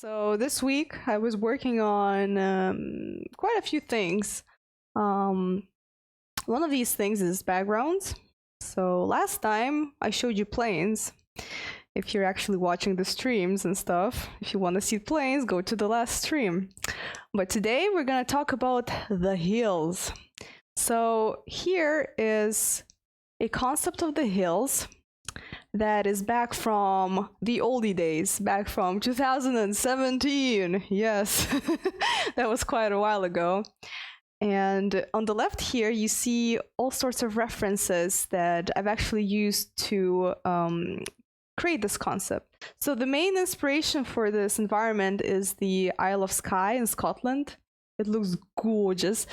So this week I was working on quite a few things. One of these things is backgrounds. So last time I showed you planes. If you're actually watching the streams and stuff, if you want to see planes, go to the last stream. But today we're going to talk about the hills. So here is a concept of the hills that is back from the oldie days, back from 2017. Yes, that was quite a while ago. And on the left here, you see all sorts of references that I've actually used to create this concept. So the main inspiration for this environment is the Isle of Skye in Scotland. It looks gorgeous.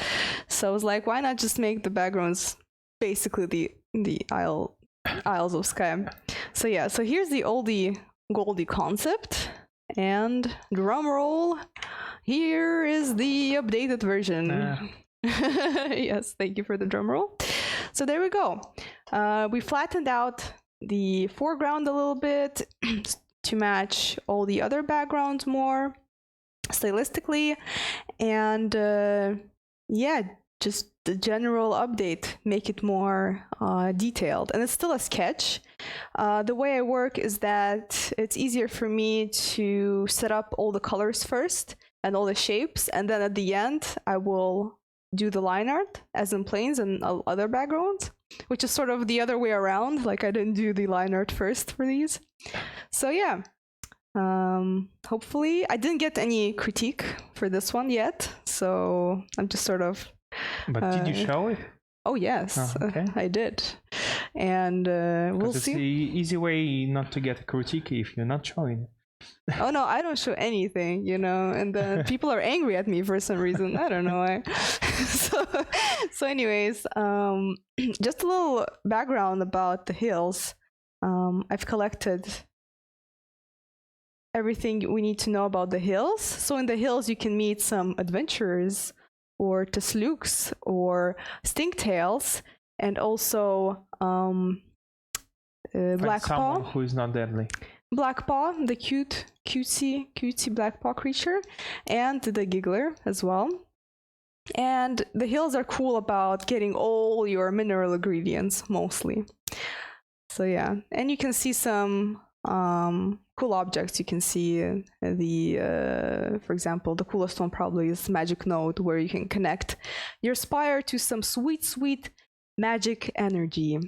So I was like, why not just make the backgrounds basically the Isles of Skye. So yeah, so here's the oldie goldie concept, and drum roll, here is the updated version. Yes, thank you for the drum roll. So there we go. We flattened out the foreground a little bit to match all the other backgrounds more stylistically, and yeah, just the general update, make it more detailed. And it's still a sketch. The way I work is that it's easier for me to set up all the colors first and all the shapes, and then at the end I will do the line art as in planes and other backgrounds, which is sort of the other way around. Like I didn't do the line art first for these. So yeah, hopefully I didn't get any critique for this one yet, so I'm just sort of But did you show it? Oh yes, okay. I did, and we'll see. It's the easy way not to get a critique if you're not showing it. Oh no, I don't show anything, you know, and then people are angry at me for some reason. I don't know why. So anyways, just a little background about the hills. I've collected everything we need to know about the hills. So in the hills, you can meet some adventurers, or Teslooks, or Stinktails, and also Blackpaw. Who is not deadly. Blackpaw, the cutesy Blackpaw creature, and the Giggler as well. And the hills are cool about getting all your mineral ingredients, mostly. So yeah, and you can see some cool objects. You can see for example, the coolest one probably is Magic Node, where you can connect your Spire to some sweet magic energy.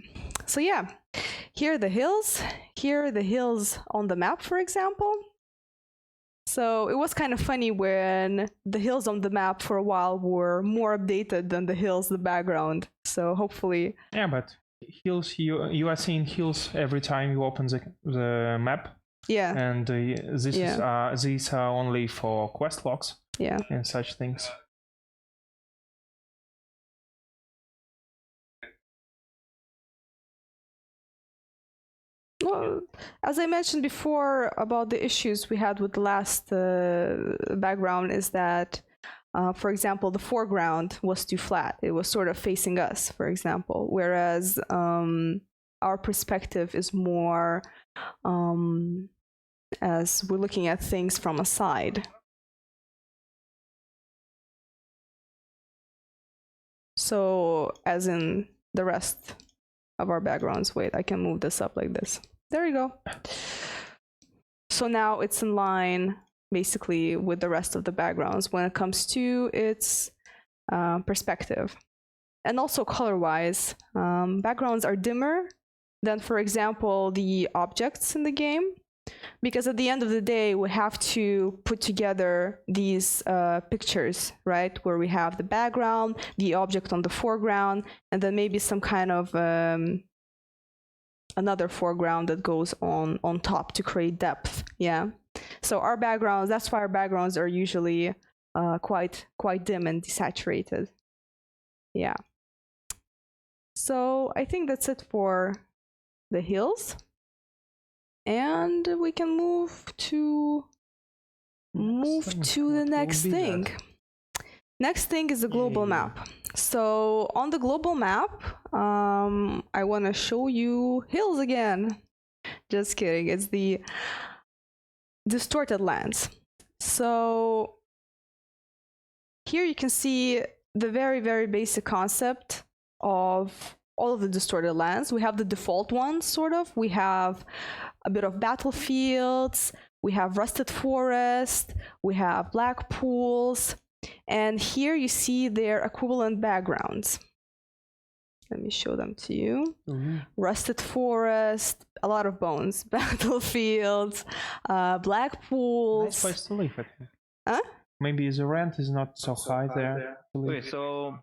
So yeah, here are the hills. Here are the hills on the map, for example. So it was kind of funny when the hills on the map for a while were more updated than the hills, the background. So hopefully... Yeah, but hills, you are seeing hills every time you open the map. Yeah. And these are only for quest logs. Yeah. And such things. Well, as I mentioned before about the issues we had with the last background is that, for example, the foreground was too flat. It was sort of facing us, for example, whereas our perspective is more as we're looking at things from a side. So, as in the rest of our backgrounds. Wait, I can move this up like this. There you go. So now it's in line basically with the rest of the backgrounds when it comes to its perspective. And also color-wise, backgrounds are dimmer than, for example, the objects in the game. Because at the end of the day, we have to put together these pictures, right? Where we have the background, the object on the foreground, and then maybe some kind of another foreground that goes on top to create depth. Yeah. So our backgrounds, that's why our backgrounds are usually quite dim and desaturated. Yeah. So I think that's it for the hills. And we can move to the next thing. Next thing is the global map. So on the global map, I want to show you hills again. Just kidding. It's the distorted lands. So here you can see the very, very basic concept of all of the distorted lands. We have the default ones, sort of. We have a bit of battlefields, we have rusted forest, we have black pools, and here you see their equivalent backgrounds. Let me show them to you. Rusted forest, a lot of bones, battlefields, black pools. Nice place to live, I think. Huh? Maybe the rent is not so high there. Okay, so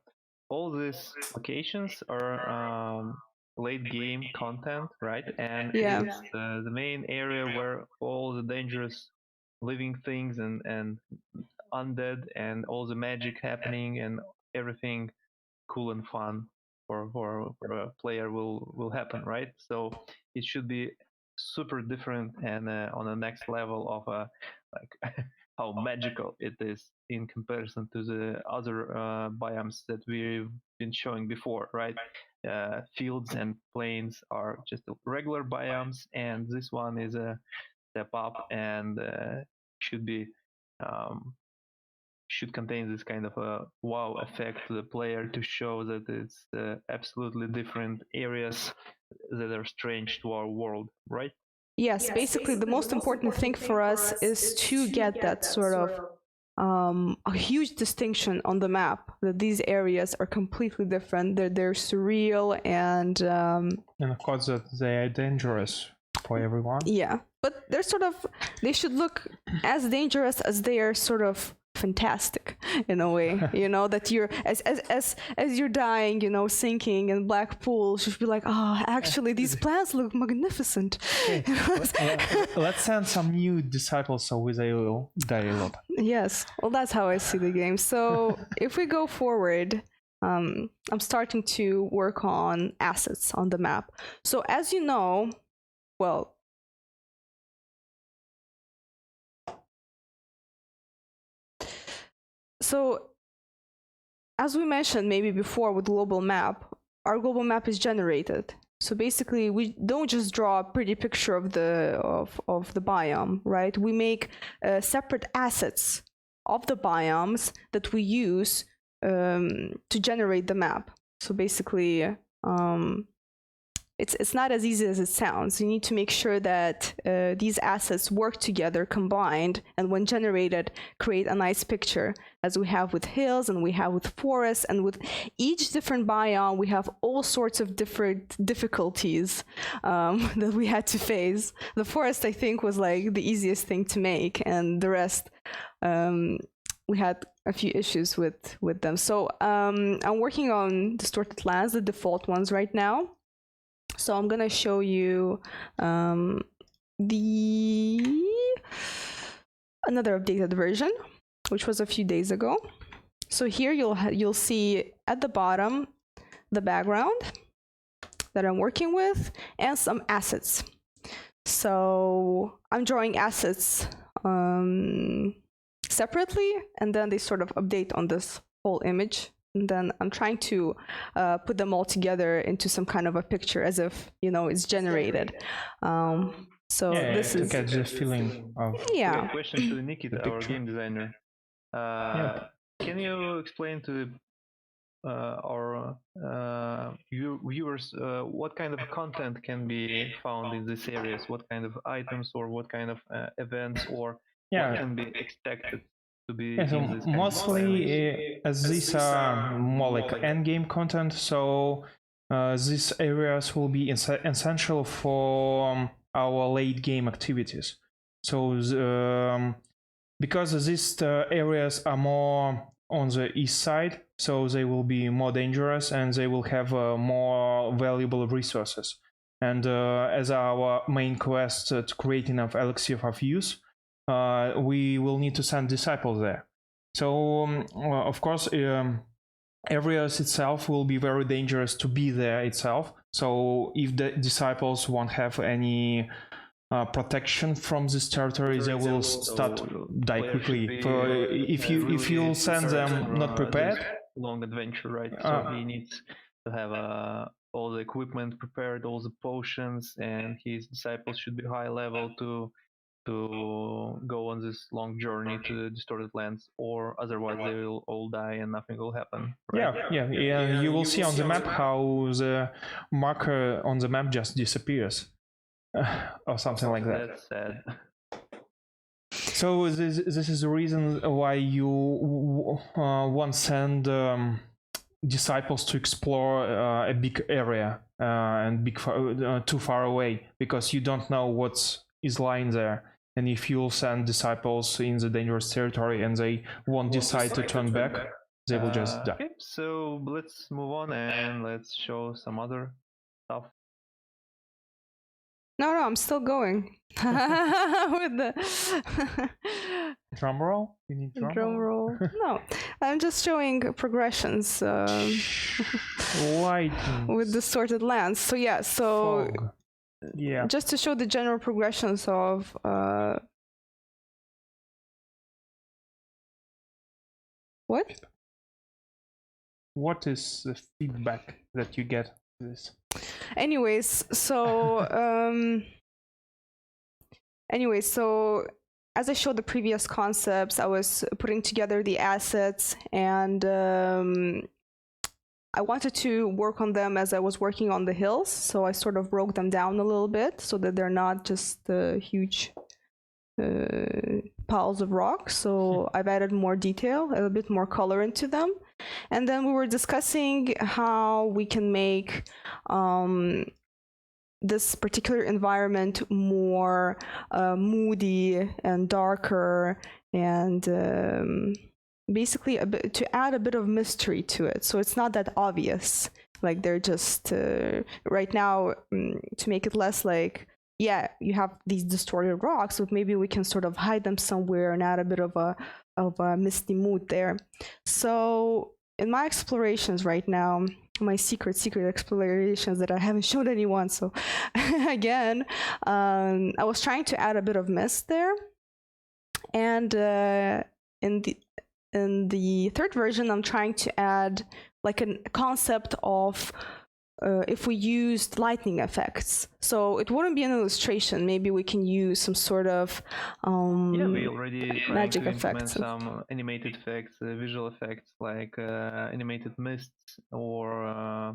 all these locations are late game content, right? And Yeah. it's the main area where all the dangerous living things and undead and all the magic happening and everything cool and fun for a player will happen, right? So it should be super different and on the next level of like how magical it is in comparison to the other biomes that we've been showing before, right? Fields and plains are just regular biomes, and this one is a step up and should be should contain this kind of a wow effect to the player to show that it's absolutely different areas that are strange to our world, right? Yes, basically the most important thing for us is to get that sort of a huge distinction on the map, that these areas are completely different, they're surreal, and of course that they are dangerous for everyone. Yeah, but they should look as dangerous as they are sort of fantastic in a way, you know, that you're as you're dying, you know, sinking in black pools, you should be like, oh, actually these plants look magnificent. Okay. Let's send some new disciples so they will die a lot. Yes, well, that's how I see the game. So if we go forward, I'm starting to work on assets on the map. So as you know, well, so as we mentioned maybe before with global map, our global map is generated. So basically we don't just draw a pretty picture of the biome, right? We make separate assets of the biomes that we use to generate the map. So basically it's not as easy as it sounds. You need to make sure that these assets work together, combined, and when generated, create a nice picture, as we have with hills and we have with forests, and with each different biome, we have all sorts of different difficulties that we had to face. The forest, I think, was like the easiest thing to make, and the rest, we had a few issues with them. So I'm working on distorted lands, the default ones right now. So I'm gonna show you another updated version, which was a few days ago. So here you'll see at the bottom the background that I'm working with and some assets. So I'm drawing assets separately, and then they sort of update on this whole image. And then I'm trying to put them all together into some kind of a picture, as if, you know, it's generated. So this is to get the feeling of yeah. Question to Nikita, our game designer. Can you explain to our viewers what kind of content can be found in these areas? What kind of items or what kind of events or what can be expected to be so in this mostly as these are more like end-game content, so these areas will be essential for our late-game activities. So because these areas are more on the east side, so they will be more dangerous and they will have more valuable resources. And as our main quest to create enough elixir of use, we will need to send disciples there. So of course areas itself will be very dangerous to be there itself. So if the disciples won't have any protection from this territory, they will start die quickly. If you send them not prepared, long adventure, right? So he needs to have all the equipment prepared, all the potions, and his disciples should be high level to to go on this long journey to the distorted lands, or otherwise they will all die and nothing will happen. Right? Yeah. You will see on the map how the marker on the map just disappears, or something like that. That's sad. So this is the reason why you won't send disciples to explore a big area and too far away, because you don't know what is lying there. And if you'll send disciples in the dangerous territory and they won't decide to turn back, they will just die. Okay, so let's move on and let's show some other stuff. No, I'm still going. With the Drum roll? You need drum roll. No, I'm just showing progressions with distorted lands. So yeah, so Fog. Yeah. just to show the general progressions of What is the feedback that you get to this? Anyways, so as I showed the previous concepts, I was putting together the assets, and I wanted to work on them as I was working on the hills, so I sort of broke them down a little bit so that they're not just huge piles of rocks. So I've added more detail, a bit more color into them. And then we were discussing how we can make this particular environment more moody and darker, and basically to add a bit of mystery to it, so it's not that obvious, like they're just right now, to make it less like, yeah, you have these distorted rocks, but maybe we can sort of hide them somewhere and add a bit of a misty mood there. So in my explorations right now, my secret explorations that I haven't showed anyone, so again, I was trying to add a bit of mist there, and in the third version, I'm trying to add like a concept of if we used lightning effects. So it wouldn't be an illustration. Maybe we can use some sort of we already magic to effects. Some animated effects, visual effects like animated mists or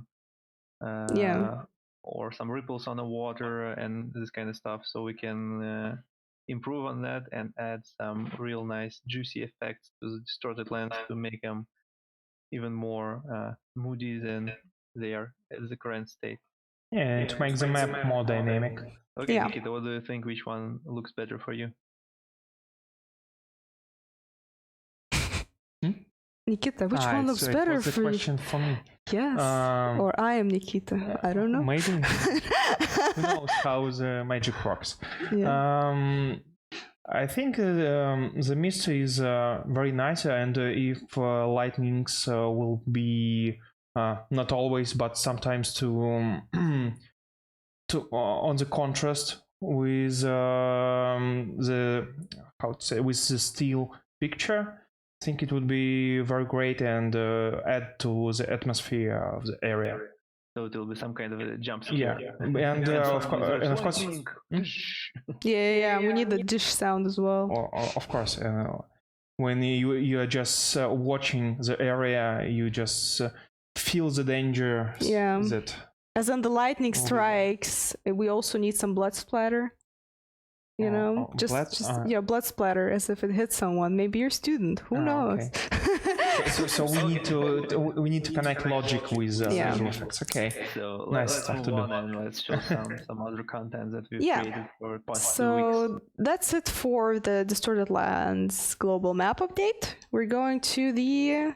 some ripples on the water and this kind of stuff. So we can improve on that and add some real nice juicy effects to the distorted lands to make them even more moody than they are at the current state. Yeah, to make the map more dynamic. Okay, Yeah. Nikita, what do you think? Which one looks better for you? Nikita, which one looks better it was for a you? question for me. Yes, or I am Nikita. I don't know. Maybe. Who knows how the magic works? Yeah. I think the mystery is very nice, and if lightnings will be not always, but sometimes to on the contrast with the with the still picture, I think it would be very great and add to the atmosphere of the area. So it will be some kind of a jump scare. Yeah, and of course. Yeah, we need the dish sound as well. Of course, when you are just watching the area, you just feel the danger. Yeah. That as when the lightning strikes, we also need some blood splatter. You know, blood splatter, as if it hits someone. Maybe your student. Who knows? Okay. so we need to connect logic with visual effects. Okay. So nice let's stuff move to do. on and let's show some other content that we've created for the past 2 weeks. So that's it for the Distorted Lands global map update. We're going to the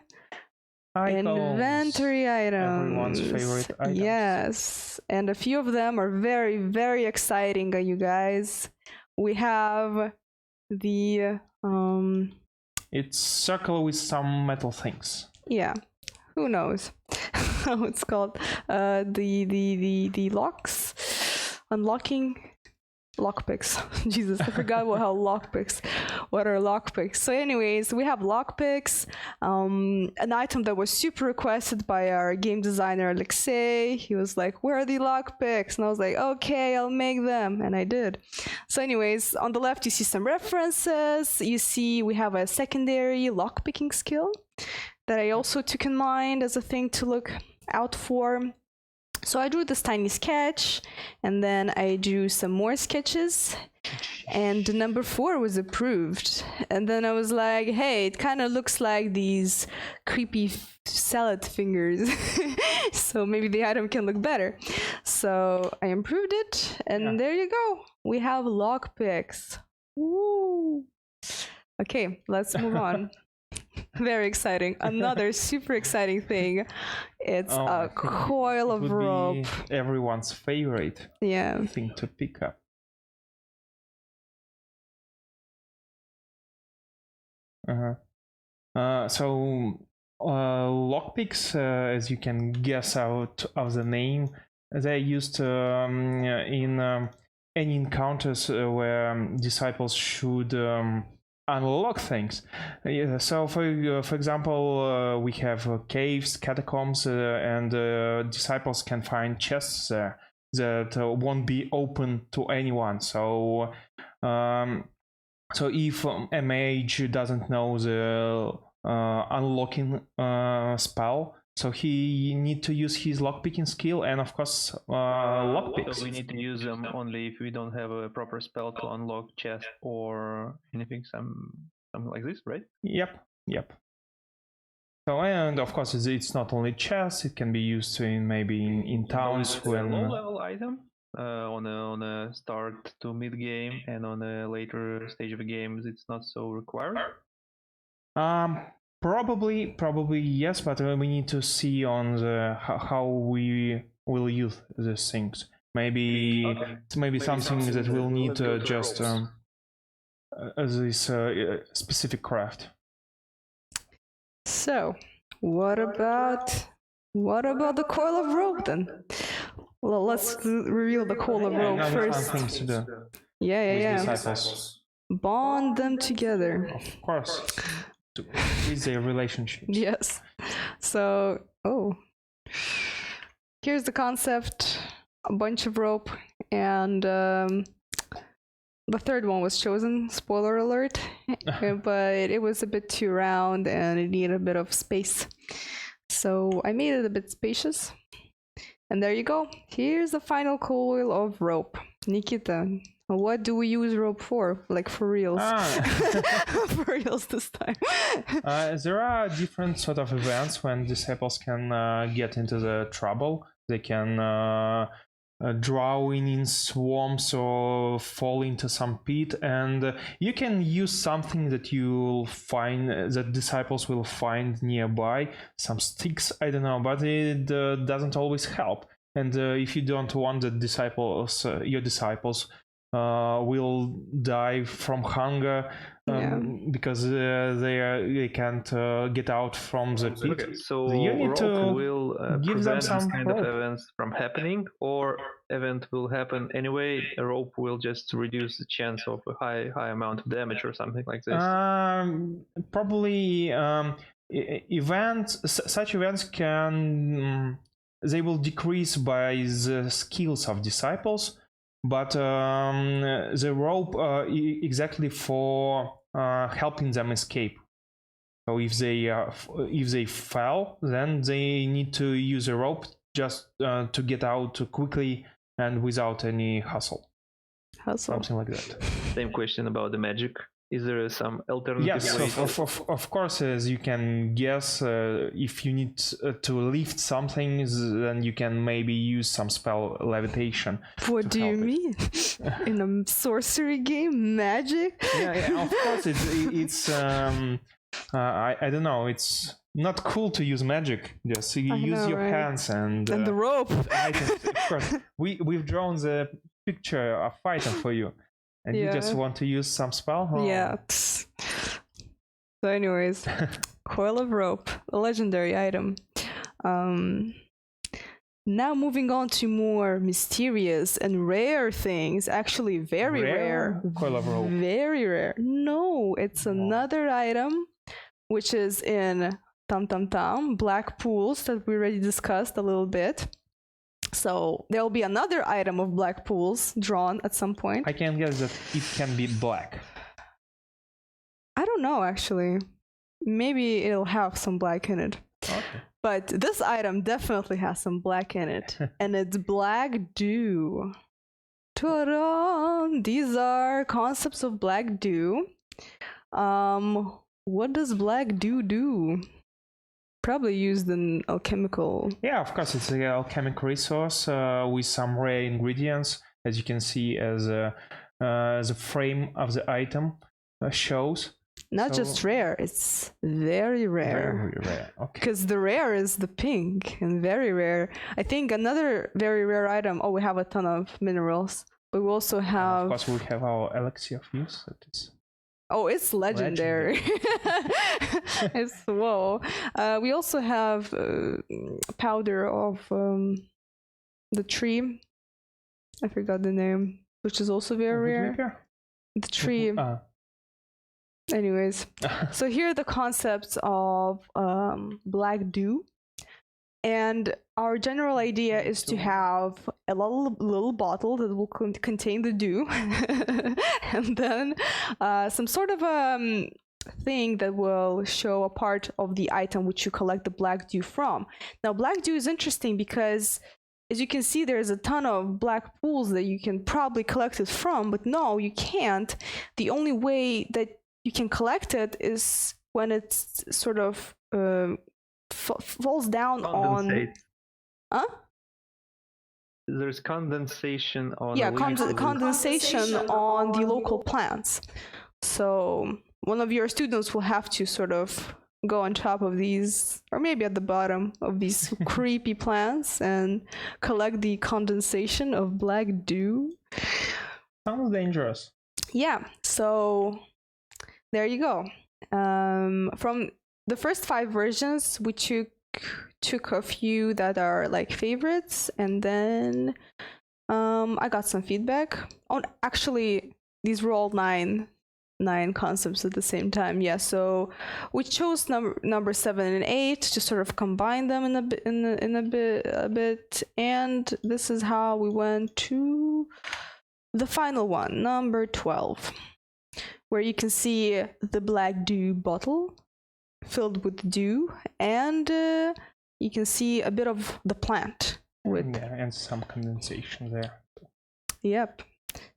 inventory items. Everyone's favorite items. Yes, and a few of them are very, very exciting, you guys. We have the it's circle with some metal things. Yeah, who knows how it's called? The locks, unlocking lockpicks. Jesus, I forgot what are lockpicks. So anyways, we have lockpicks, an item that was super requested by our game designer Alexei. He was like, where are the lockpicks? And I was like, okay, I'll make them. And I did. So anyways, on the left you see some references. You see we have a secondary lockpicking skill that I also took in mind as a thing to look out for. So I drew this tiny sketch, and then I drew some more sketches, and number 4 was approved. And then I was like, hey, it kind of looks like these creepy salad fingers, so maybe the item can look better. So I improved it, and there you go. We have lockpicks. Woo! Okay, let's move on. Very exciting. Another super exciting thing. It's a coil of rope. Everyone's favorite thing to pick up. So lockpicks, as you can guess out of the name, they're used in any encounters where disciples should unlock things. So for example, we have caves, catacombs, and disciples can find chests there that won't be open to anyone. So if a mage doesn't know the unlocking spell, so he need to use his lockpicking skill, and of course lockpicks. So we need to use them only if we don't have a proper spell to unlock chest or anything, something like this, right? Yep. So, and of course it's not only chests; it can be used in towns It's when a low-level item on a start to mid game, and on a later stage of the games, it's not so required. Probably yes, but we need to see on how we will use these things. Maybe something that will need just this specific craft. So, what about the coil of rope then? Well, let's reveal the coil of rope first. Fun things to do. Yeah. Disciples. Bond them together. Of course. To increase their relationships. Yes. So, here's the concept: a bunch of rope, and the third one was chosen. Spoiler alert! But it was a bit too round, and it needed a bit of space. So I made it a bit spacious, and there you go. Here's the final coil of rope. Nikita, what do we use rope for? Like for reals? For reals this time. There are different sort of events when disciples can get into the trouble. They can drown in swamps or fall into some pit, and you can use something that you'll find, that disciples will find nearby, some sticks, I don't know, but it doesn't always help. And if you don't want that your disciples will die from hunger because they can't get out from the pit. Okay, so you need rope to will give them some this kind of rope. events from happening, or event will happen anyway. A rope will just reduce the chance of a high amount of damage or something like this. Probably such events can they will decrease by the skills of disciples. But the rope exactly for helping them escape. So if they fell, then they need to use a rope just to get out quickly and without any hassle. Something like that. Same question about the magic. Is there some alternative way? Yes, of course, as you can guess, if you need to lift something, then you can maybe use some spell levitation. What do you mean? In a sorcery game, magic? Yeah, of course, it's I don't know, it's not cool to use magic. Just use your hands and the rope. Items. Of course, we've drawn the picture of item for you. And you just want to use some spell? Oh. Yeah. So anyways, coil of rope, a legendary item. Now moving on to more mysterious and rare things. Actually, very rare. Collateral. Very rare. No, it's another item, which is in Black Pools that we already discussed a little bit. So there will be another item of Black Pools drawn at some point. I can guess that it can be black. I don't know, actually. Maybe it'll have some black in it. Okay. But this item definitely has some black in it. And it's Black Dew. Ta-da! These are concepts of Black Dew. What does Black Dew do? Probably used in alchemical. Yeah, of course, it's an alchemic resource with some rare ingredients, as you can see as the frame of the item shows. Not just rare, it's very rare. Very rare, okay. Because the rare is the pink, and very rare. I think another very rare item, we have a ton of minerals, but we also have... Of course, we have our elixir of use. That is... Oh, it's legendary. It's, whoa. We also have powder of the tree. I forgot the name, which is also very rare. The tree. Anyways, so here are the concepts of Black Dew. And our general idea is to have a little bottle that will contain the dew, and then some sort of thing that will show a part of the item which you collect the Black Dew from. Now, Black Dew is interesting because, as you can see, there's a ton of black pools that you can probably collect it from, but no, you can't. The only way that you can collect it is when it's sort of falls down Condensate. on... Huh? There's condensation on... Yeah, condensation on the local plants. So one of your students will have to sort of go on top of these, or maybe at the bottom of these creepy plants, and collect the condensation of Black Dew. Sounds dangerous. Yeah, so there you go. From the first 5 versions, we took a few that are like favorites, and then I got some feedback. Oh, actually, these were all nine concepts at the same time. Yeah, so we chose number 7 and 8 to sort of combine them in a bit, and this is how we went to the final one, number 12, where you can see the Black Dew bottle filled with dew, and you can see a bit of the plant with and some condensation there. Yep,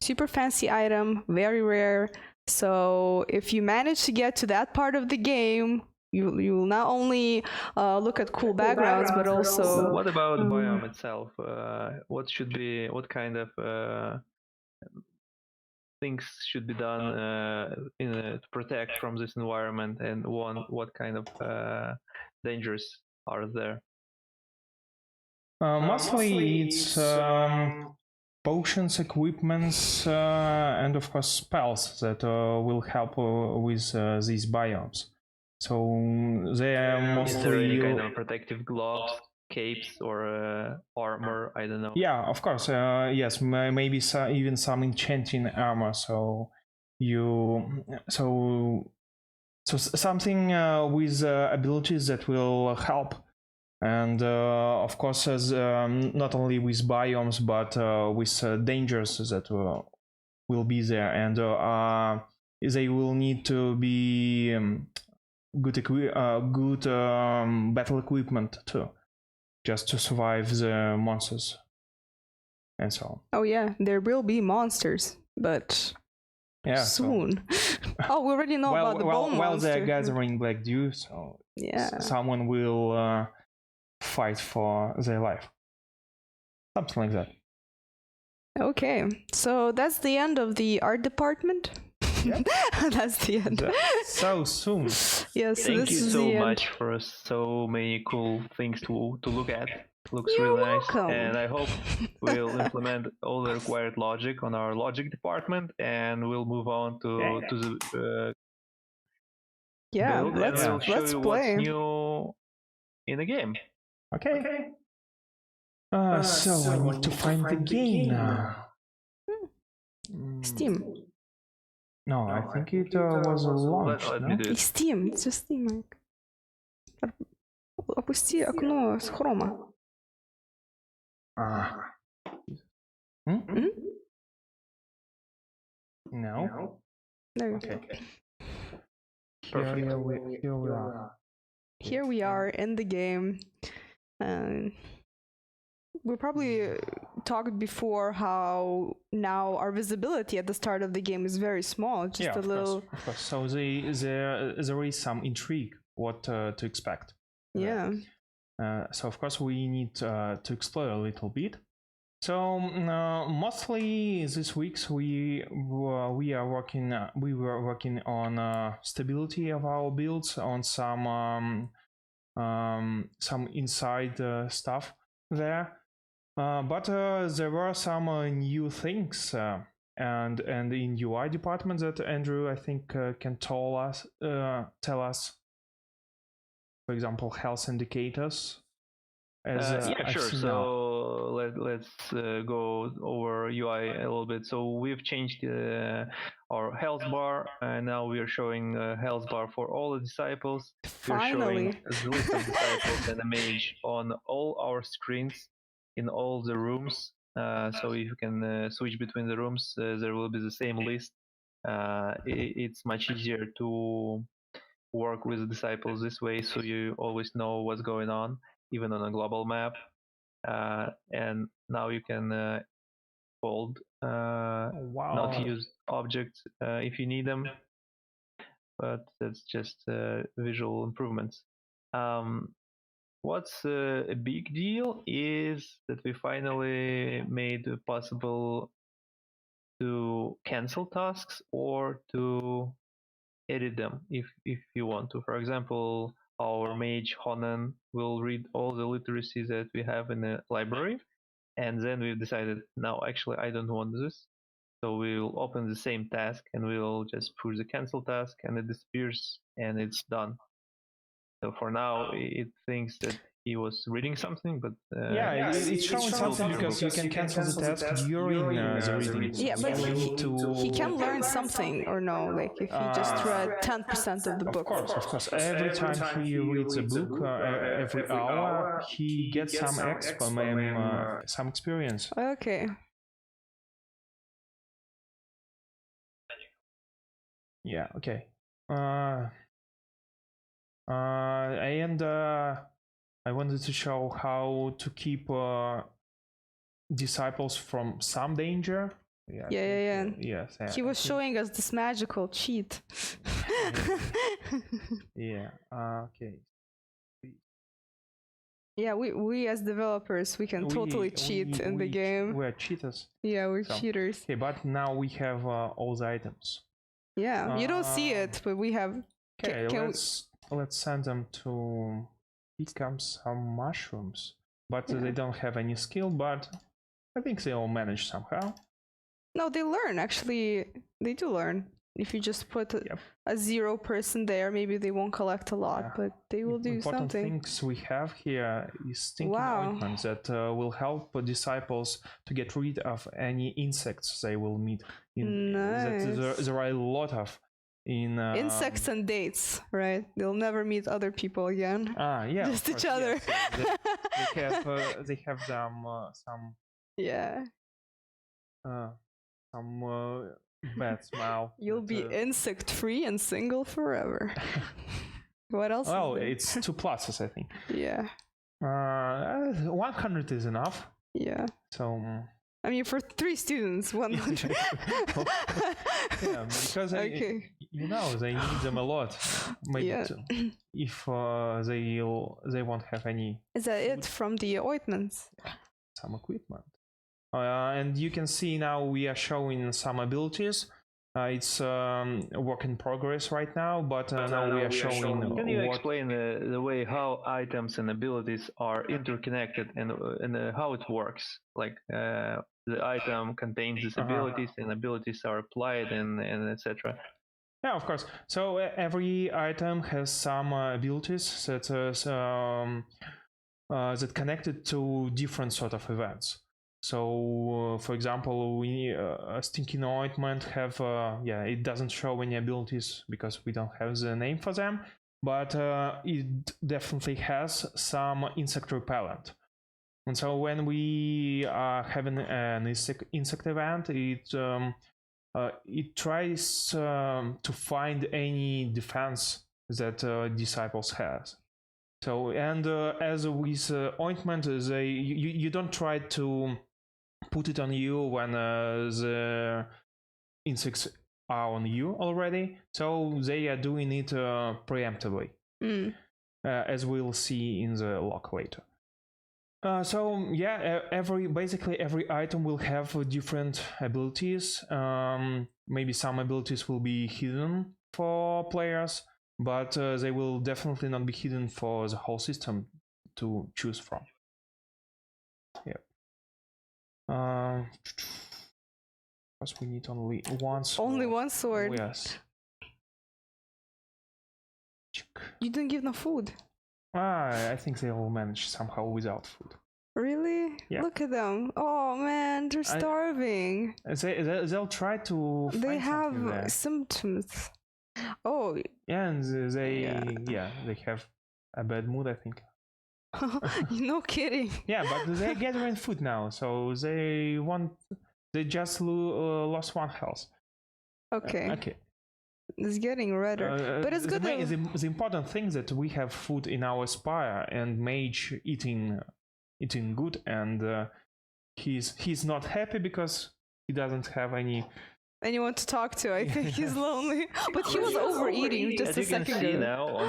super fancy item, very rare. So if you manage to get to that part of the game, you will not only look at cool backgrounds, but also... What about the biome itself? What kind of things should be done to protect from this environment, and what kind of dangers are there? Mostly it's potions, equipments, and of course spells that will help with these biomes. So they are mostly... Is there any kind of protective gloves, capes, or armor? I don't know. Yeah, of course. Yes, maybe even some enchanting armor. So something with abilities that will help, and of course, as not only with biomes, but with dangers that will be there, and they will need to be good battle equipment too, just to survive the monsters and so on. Oh yeah, there will be monsters, but soon. Oh, we already know about the bone monster. While they're gathering Black Dew, so yeah, someone will fight for their life. Something like that. Okay, so that's the end of the art department. Yeah. That's the end. So soon. Yes. Thank you so much for so many cool things to look at. Looks You're really welcome. nice, and I hope we'll implement all the required logic on our logic department, and we'll move on to the build, let's and we'll show you play. what's new in the game. Okay. So I need to find the game now. Steam. No, I think it was launched. Let No? me do И it. Steam. It's just Steam, Mike. Опусти окно с хрома. No. There. Okay. Perfect. Here we are. Here we are in the game. We probably talked before how now our visibility at the start of the game is very small, just a little. Of course. So there is some intrigue what to expect. Yeah. So of course we need to explore a little bit. So mostly these weeks we were working on stability of our builds, on some inside stuff there, but there were some new things and in UI department that Andrew I think can tell us. For example, health indicators. Yeah, sure. So let's go over UI a little bit. So we've changed our health bar, and now we are showing a health bar for all the disciples. Finally. We're showing a list of disciples and a mage on all our screens in all the rooms. So if you can switch between the rooms, there will be the same list. It's much easier to work with the disciples this way, so you always know what's going on, even on a global map. And now you can fold, not use objects if you need them, but that's just visual improvements. What's a big deal is that we finally made it possible to cancel tasks or to edit them if you want to. For example, our mage Honan will read all the literacy that we have in the library, and then we've decided, no, actually I don't want this, so we'll open the same task and we'll just push the cancel task and it disappears and it's done. So for now it thinks that he was reading something, but it's showing something because you can cancel the task during the reading. Yeah, but he can learn something or no, like if he just read 10% of the book. Of course. Every time he reads a book, every hour, he gets some exp, some experience. Okay. Yeah, okay. And I wanted to show how to keep disciples from some danger. Yeah. Yes. He was showing us this magical cheat. Yeah. Okay. Yeah, we as developers, we can totally cheat in the game. We're cheaters. Yeah, we're cheaters. Okay, but now we have all the items. Yeah, you don't see it, but we have. Okay, let's send them to become some mushrooms. But they don't have any skill, but I think they all manage somehow. No, they learn. Actually, they do learn. If you just put a 0 person there, maybe they won't collect a lot, but they will do Important something. Things we have here is stinking ointments that will help disciples to get rid of any insects they will meet. There are a lot of insects and dates, right? They'll never meet other people again. Yeah, just each other. Yes. They have some. Yeah. Some bad smile. You'll be insect free and single forever. What else? Well, it's 2 pluses, I think. Yeah. 100 is enough. Yeah. So. I mean, for 3 students, 100. Yeah, because they need them a lot. Maybe if they won't have any. Is that it from the ointments? Some equipment. And you can see now we are showing some abilities. It's a work in progress right now, but now we are showing. Can you explain the way how items and abilities are interconnected and how it works? Like the item contains these abilities, and abilities are applied, and etc. Yeah, of course. So every item has some abilities that that connected to different sort of events. So, for example, we a stinking ointment have it doesn't show any abilities because we don't have the name for them, but it definitely has some insect repellent. And so when we are having an insect event, it tries to find any defense that disciples has. So, and as with ointment, you don't try to put it on you when the insects are on you already. So they are doing it preemptively, as we'll see in the log later. So yeah, basically every item will have different abilities. Maybe some abilities will be hidden for players, but they will definitely not be hidden for the whole system to choose from. Yep. Because we need only one sword. Only one sword? Yes. You didn't give them food. I think they will manage somehow without food. Really? Yeah. Look at them. Oh man, they're starving. They'll try to find They have there. symptoms. Oh. Yeah, and they have a bad mood, I think. No kidding. Yeah, but they're gathering food now, so they just lost 1 health. Okay. Okay. It's getting redder, but it's good. The important thing is that we have food in our spire, and mage eating good, and he's not happy because he doesn't have anyone to talk to. I think he's lonely, but he was overeating just a second ago. As you can see now on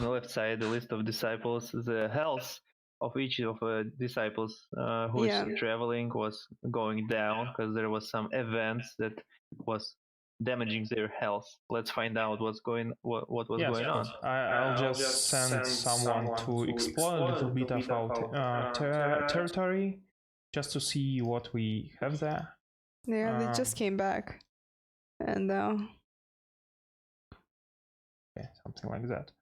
the left side, the list of disciples, the health of each of the disciples who is traveling was going down because there was some events that was damaging their health. Let's find out what was going on. I'll just send someone to explore a little bit of our territory, just to see what we have there. Yeah, they just came back, and something like that.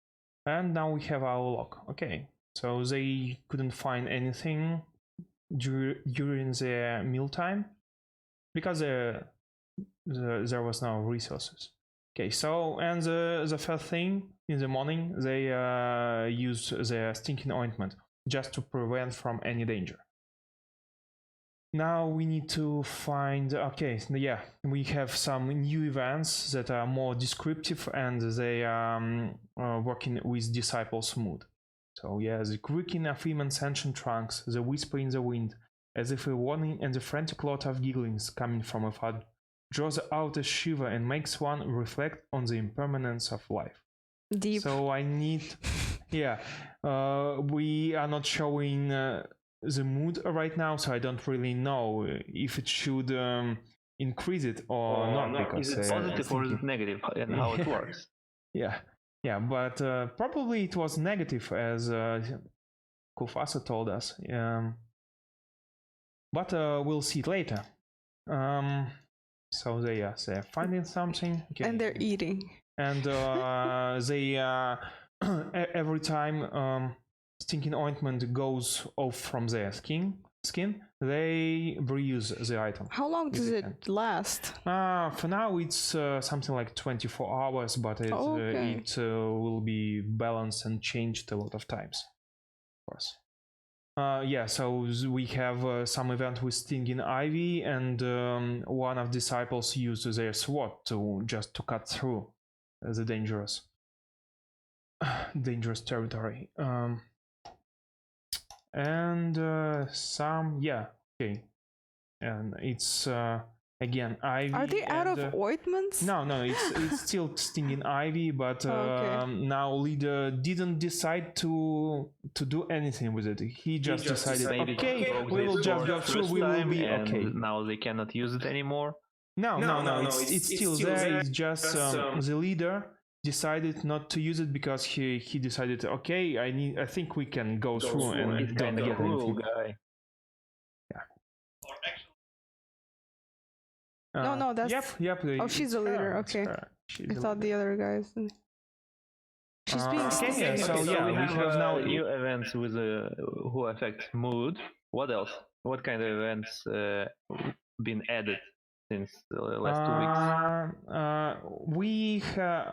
And now we have our log. Okay, so they couldn't find anything during their mealtime because there was no resources. Okay, so, and the first thing in the morning, they used their stinking ointment just to prevent from any danger. Now we need to find, okay, yeah, we have some new events that are more descriptive, and they are working with disciples' mood. So yeah, the creaking of women's ancient trunks, the whisper in the wind, as if a warning, and the frantic lot of gigglings coming from afar draws out a shiver and makes one reflect on the impermanence of life. Deep. So I need, yeah, we are not showing the mood right now, so I don't really know if it should increase it or not. Because is it positive or is it negative, and how it works? Yeah, but probably it was negative, as Kufasa told us. But we'll see it later. So they're finding something. Okay. And they're eating. And they every time stinking ointment goes off from their skin, they reuse the item. How long does it last? For now it's something like 24 hours, but it will be balanced and changed a lot of times, of course. Yeah, so we have some event with stinging ivy, and one of disciples used their sword to cut through the dangerous territory. And some, okay, and it's again ivy. Are they out of ointments? No, it's still stinging ivy, but now leader didn't decide to do anything with it. He just decided, okay, we will just go through, we will be okay. Now they cannot use it anymore. No, it's still there. It's just the leader decided not to use it because he decided, okay, I think we can go through and don't get anything. Guy. No, that's... Yep. Oh, she's the leader, okay. I thought the other guys... She's being okay, stupid. so yeah, we have now new events with who affect mood. What else? What kind of events been added since the last 2 weeks?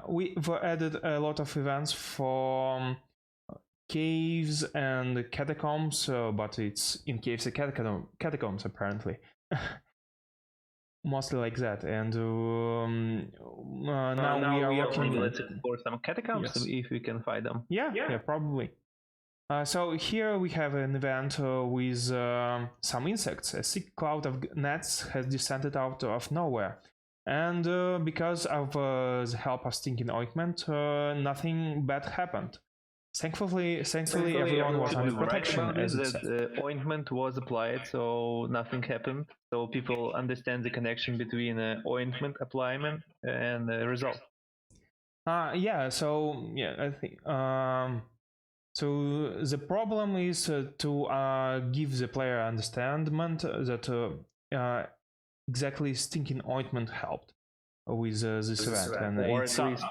We've added a lot of events for caves and catacombs, but it's in caves and catacombs apparently. Mostly like that, and now we are working. Let's explore some catacombs if we can find them. Yeah, probably. So here we have an event with some insects. A thick cloud of gnats has descended out of nowhere, and because of the help of stinking ointment, nothing bad happened. Thankfully, everyone was under protection. As that ointment was applied, so nothing happened. So people understand the connection between ointment appliement and result. Yeah. So yeah, I think. So the problem is to give the player understandment that exactly stinking ointment helped with this event, and or at least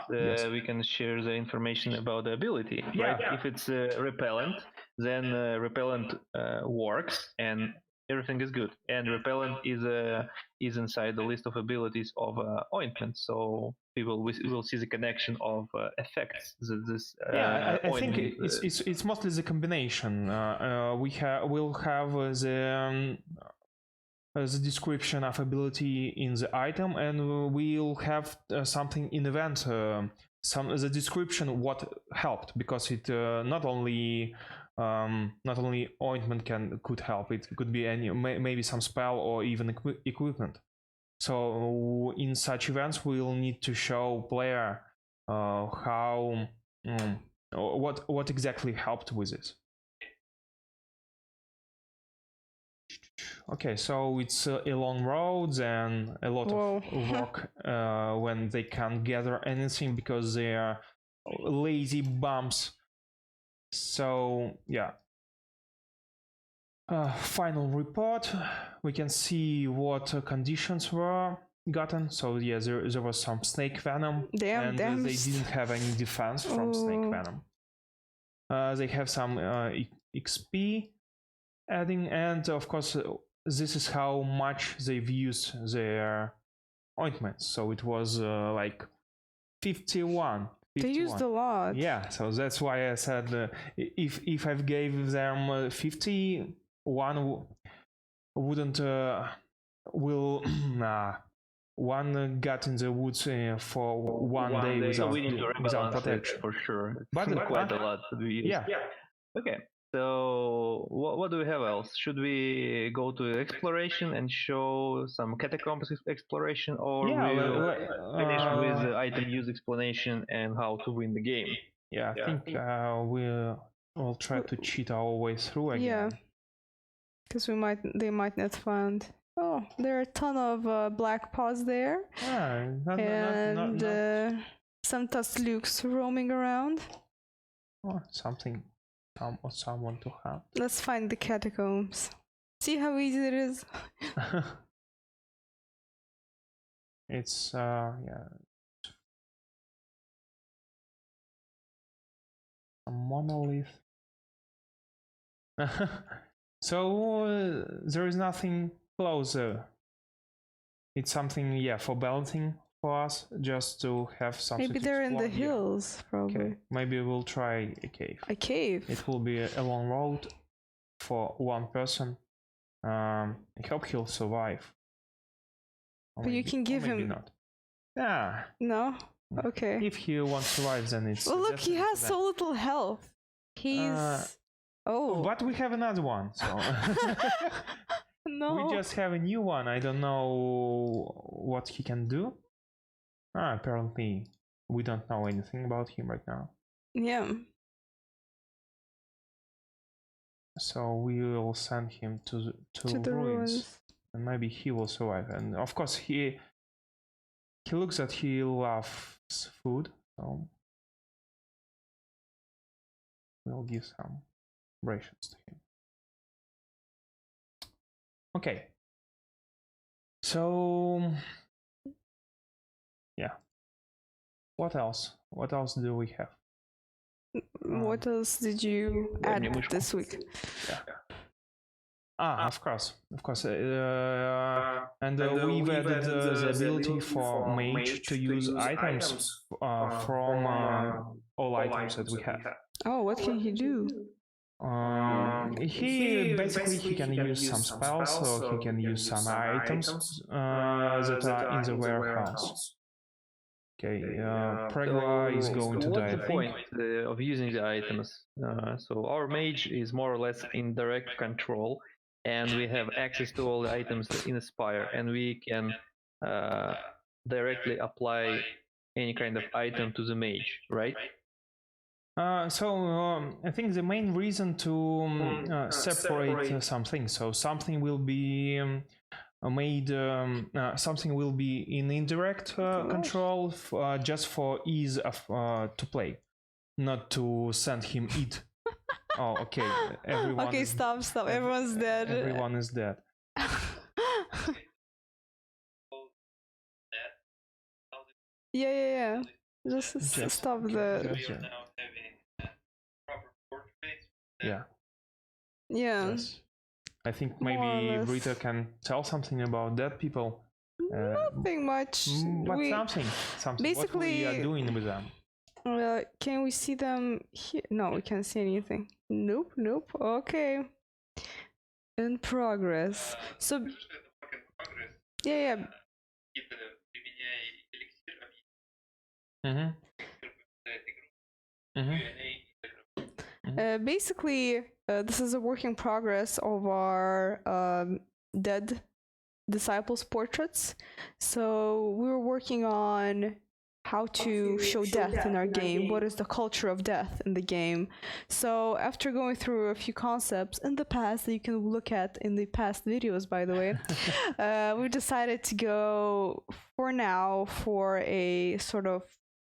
we can share the information about the ability. Right? If it's repellent, then repellent works and everything is good. And repellent is inside the list of abilities of ointment, so people will see the connection of effects. I think it's mostly the combination. We'll have the description of ability in the item, and we'll have something in event, the description what helped, because it not only ointment could help. It could be maybe some spell or even equipment. So in such events, we'll need to show player how what exactly helped with this. Okay, so it's along roads and a lot of work when they can't gather anything because they are lazy bums. So yeah. Final report. We can see what conditions were gotten. So yeah, there was some snake venom, and they didn't have any defense from snake venom. They have some XP adding, and of course this is how much they've used their ointments. So it was like 51. They used a lot. Yeah, so that's why I said if I gave them 50, one wouldn't one got in the woods for one day without protection for sure. But quite a lot to be used. Yeah. Okay. So what do we have else? Should we go to exploration and show some catacombs exploration, or we'll finish with item use explanation and how to win the game? Yeah, I think we'll try to cheat our way through again. Yeah, because they might not find. Oh, there are a ton of black paws there, and some Tuslukes roaming around. Oh, someone to have. Let's find the catacombs. See how easy it is. It's yeah, a monolith. So there is nothing closer. It's something for balancing for us, just to have something. Maybe they're in the hills, probably. Okay. Maybe we'll try a cave. A cave? It will be a long road for one person. I hope he'll survive. But you can give him... Maybe not. Yeah. No? Okay. If he won't survive, then it's... Well, look, he has so little health. He's... But we have another one, so... No. We just have a new one. I don't know what he can do. Apparently, we don't know anything about him right now. Yeah. So we will send him to the ruins, and maybe he will survive. And of course, he looks that he loves food, so we'll give some rations to him. Okay. So yeah. What else? What else do we have? What else did you add немножко. this week? Of course. And we've added the ability for mage to use items from all items that we have. Oh, what can he do? He can use some spells, so he can use some items that are in the warehouse. Okay, Pregla is going to die. What's the point of using the items? So our mage is more or less in direct control, and we have access to all the items in Spire, and we can directly apply any kind of item to the mage, right? I think the main reason to separate something, so something will be made, something will be in indirect control just for ease of to play, not to send him eat. Oh, okay. Everyone. Okay, stop. Everyone's dead. Everyone is dead. Yeah. Just stop the. Yeah. Yes. I think maybe Rita can tell something about dead people. Nothing much. But something. Basically, what we are doing with them. Can we see them here? No, we can't see anything. Nope. Okay. In progress. So. Yeah. Basically, this is a work in progress of our dead disciples' portraits. So we were working on how to show death in our game. What is the culture of death in the game? So after going through a few concepts in the past that you can look at in the past videos, by the way, we decided to go for now for a sort of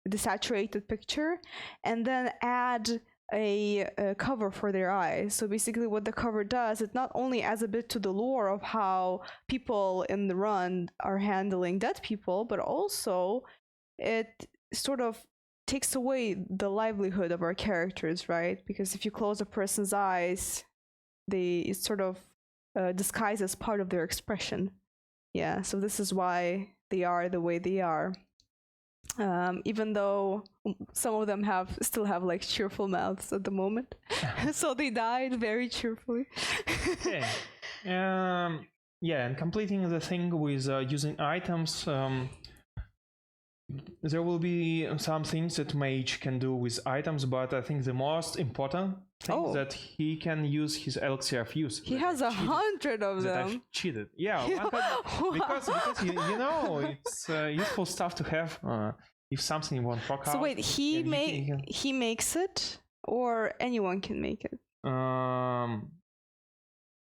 desaturated picture and then add a cover for their eyes. So basically what the cover does, it not only adds a bit to the lore of how people in the run are handling dead people, but also it sort of takes away the livelihood of our characters, right? Because if you close a person's eyes, it sort of disguises part of their expression. Yeah, so this is why they are the way they are. Even though some of them still have like cheerful mouths at the moment. So they died very cheerfully. Okay. And completing the thing with using items, there will be some things that mage can do with items, but I think the most important thing is that he can use his elixir of use. He has 100 of them. I've cheated. Yeah, because you know it's useful stuff to have if something won't proc out. So wait, he makes it, or anyone can make it?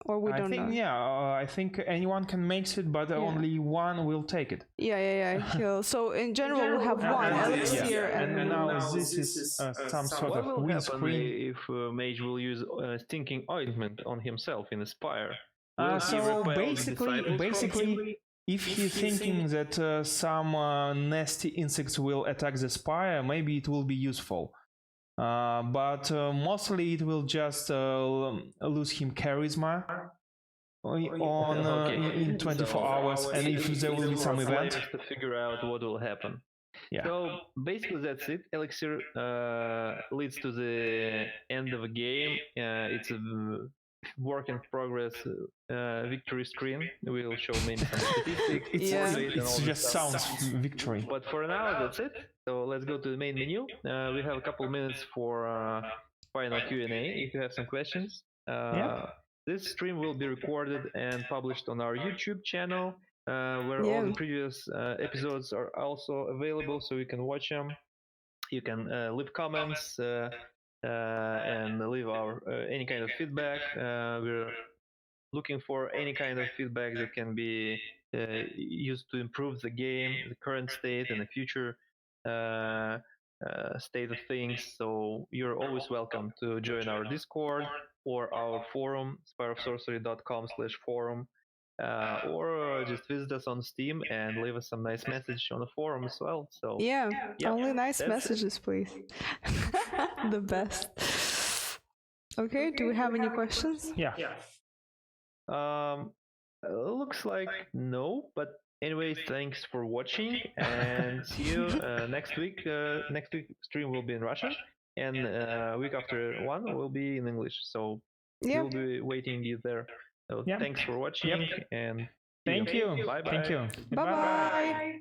Or we don't know. Yeah, I think anyone can make it, but only one will take it. Yeah. So in general, we'll have one elixir, and now this is some sort of win screen. If mage will use stinking ointment on himself in Spire? So basically, if he's thinking that some nasty insects will attack the Spire, maybe it will be useful. But mostly it will just lose him charisma in 24 hours, and if there will be some event to figure out what will happen. Yeah. So basically that's it. Elixir leads to the end of a game. It's a work in progress victory screen. We'll show maybe some statistics. It just sounds victory. But for now, that's it. So let's go to the main menu. We have a couple minutes for final Q&A if you have some questions. This stream will be recorded and published on our YouTube channel, where all the previous episodes are also available, so you can watch them. You can leave comments and leave any kind of feedback. We're looking for any kind of feedback that can be used to improve the game, the current state, and the future state of things. So you're always welcome to join our Discord or our forum, spireofsorcery.com/forum. or just visit us on Steam and leave us some nice message on the forum as well. So Yeah, yeah, only nice that's it. messages, please. The best. Okay, do we have any questions? Yeah. Looks like no, but anyways, thanks for watching and see you next week. Next week stream will be in Russian, and week after one will be in English. So Yeah. we'll be waiting you there. So Yeah. thanks for watching and Thank you. Bye bye. Thank you. Bye bye.